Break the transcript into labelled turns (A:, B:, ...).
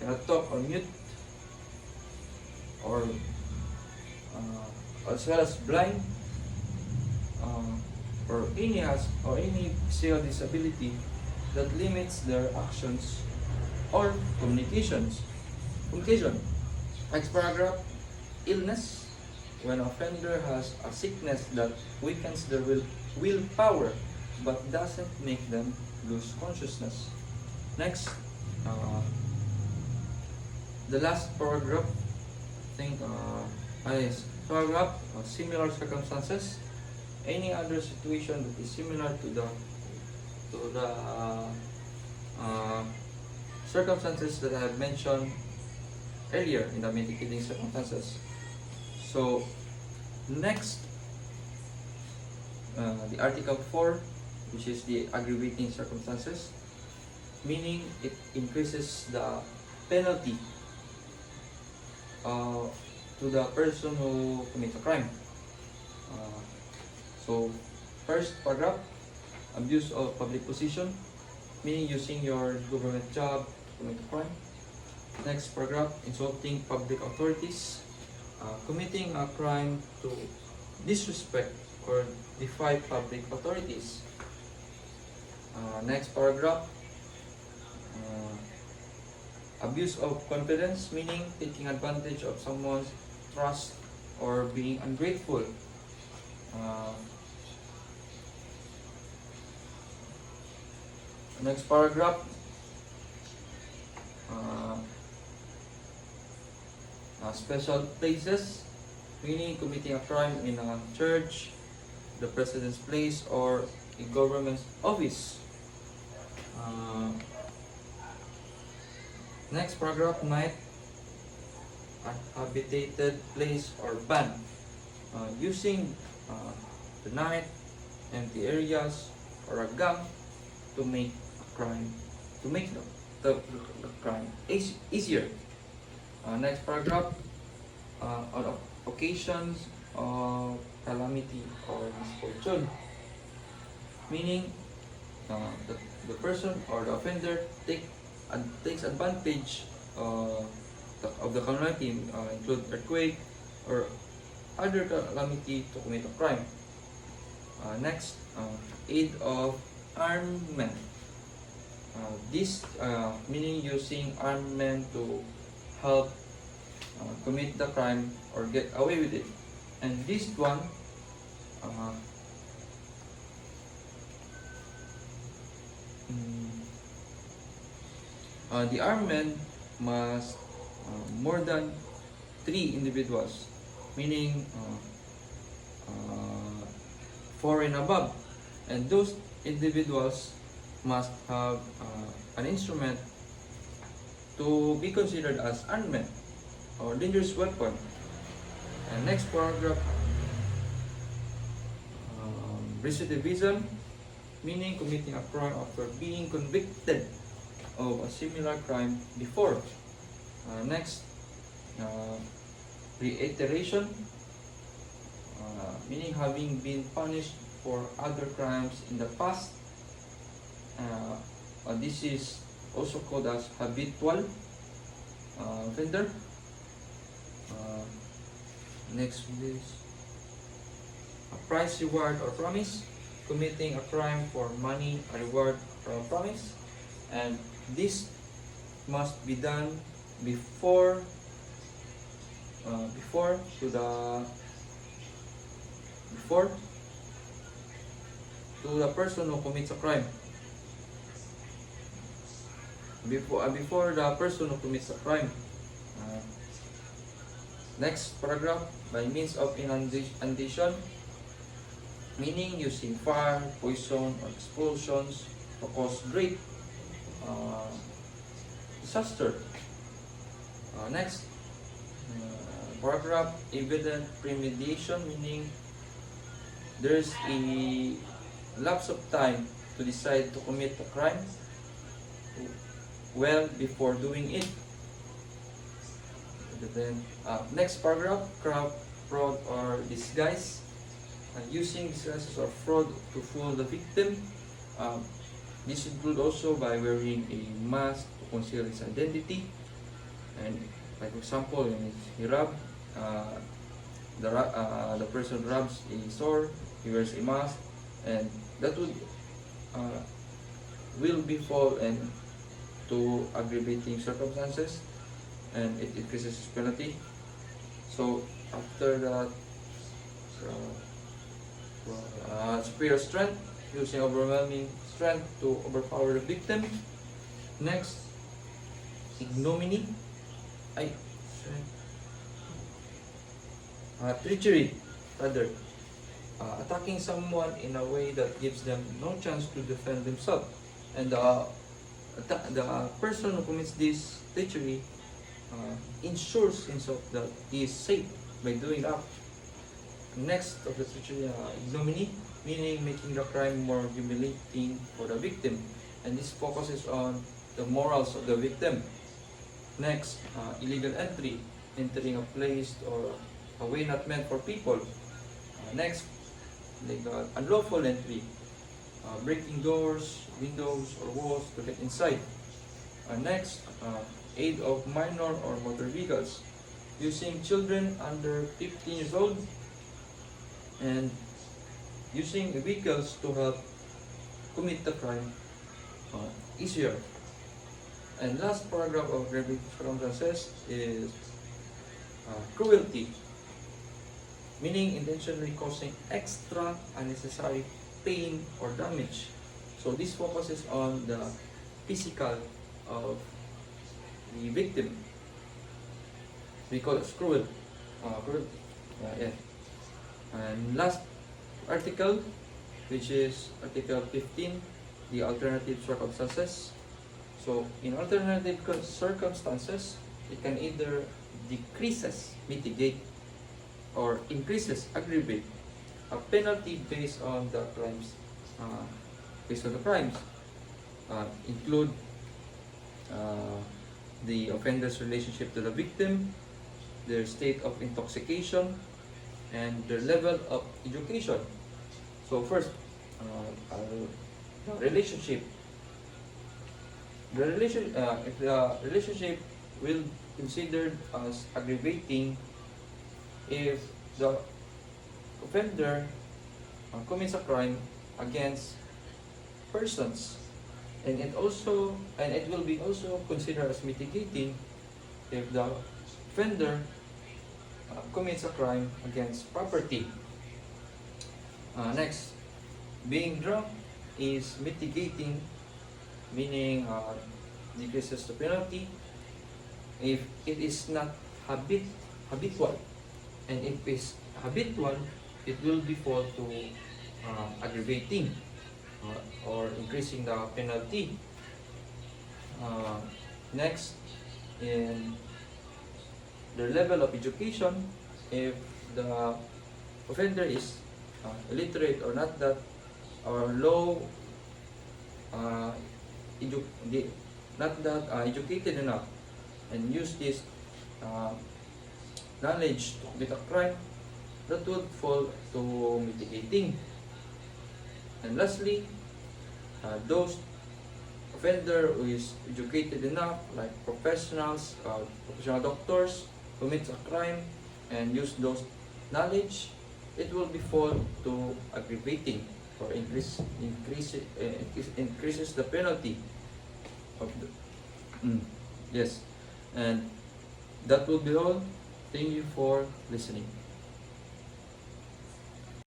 A: cannot talk or mute, or as well as blind, or any physical disability that limits their actions or communication. Next paragraph, illness. When offender has a sickness that weakens their willpower but doesn't make them lose consciousness. Next, the last paragraph, paragraph, similar circumstances. Any other situation that is similar to the circumstances that I have mentioned earlier in the mitigating circumstances. So next, the Article 4, which is the aggravating circumstances, meaning it increases the penalty to the person who commits a crime. So first paragraph, abuse of public position, meaning using your government job to commit a crime. Next paragraph, insulting public authorities, committing a crime to disrespect or defy public authorities. Next paragraph, abuse of confidence, meaning taking advantage of someone's trust or being ungrateful. Next paragraph, special places, meaning committing a crime in a church, the president's place, or a government office. Next paragraph, night, habitated place or ban, using the night, empty areas, or a gang to make a crime, to make the crime easier. Next paragraph, on occasions of calamity or misfortune, meaning the person or the offender takes advantage of the calamity, include earthquake or other calamity to commit a crime. Next, aid of armament. This meaning using armament to help commit the crime or get away with it. And this one, the armament must more than 3 individuals, meaning 4 and above, and those individuals must have an instrument to be considered as armament or dangerous weapon. And next paragraph, recidivism, meaning committing a crime after being convicted of a similar crime before. Next, reiteration, meaning having been punished for other crimes in the past. This is also called as habitual offender. Next is a price, reward, or promise, committing a crime for money, a reward, or a promise, and this must be done before to the person who commits a crime. Before the person who commits a crime. Next paragraph, by means of inundation, meaning using fire, poison, or explosions to cause great disaster. Next paragraph, evident premeditation, meaning there's a lapse of time to decide to commit a crime well before doing it. Then next paragraph, craft, fraud, or disguise, using disguises or fraud to fool the victim. This include also by wearing a mask to conceal his identity, And like for example, when he rub, the person rubs a sore, he wears a mask, and that uh, will be fall and to aggravating circumstances, and it increases his penalty. So after that, superior strength, using overwhelming strength to overpower the victim. Next, ignominy, ay, treachery, rather, attacking someone in a way that gives them no chance to defend themselves. And the person who commits this treachery ensures himself that he is safe by doing that. Next of the treachery, ignominy, meaning making the crime more humiliating for the victim, and this focuses on the morals of the victim. Next, illegal entry, entering a place or a way not meant for people. Next, legal unlawful entry, breaking doors, windows, or walls to get inside. Next, aid of minor or motor vehicles, using children under 15 years old and using vehicles to help commit the crime easier. And last paragraph of aggravated circumstances is cruelty, meaning intentionally causing extra unnecessary pain or damage. So this focuses on the physical of the victim. We call it cruelty. Yeah. And last article, which is Article 15, the alternative circumstances. So in alternative circumstances, it can either decreases, mitigate, or increases, aggravate a penalty based on the crimes. Include the offender's relationship to the victim, their state of intoxication, and their level of education. So first, the relationship. If the relationship will considered as aggravating if the offender commits a crime against persons, and it will be also considered as mitigating if the offender commits a crime against property. Next, being drunk is mitigating, meaning decreases the penalty if it is not habitual, and if it's habitual, it will default to aggravating or increasing the penalty. Next, in the level of education, if the offender is illiterate or not that, or low, educated enough, and use this knowledge to commit a crime, that would fall to mitigating. And lastly, those offender who is educated enough, like professionals, professional doctors, commits a crime and use those knowledge, it will be fall to aggravating or increases the penalty of the yes. And that will be all. Thank you for listening.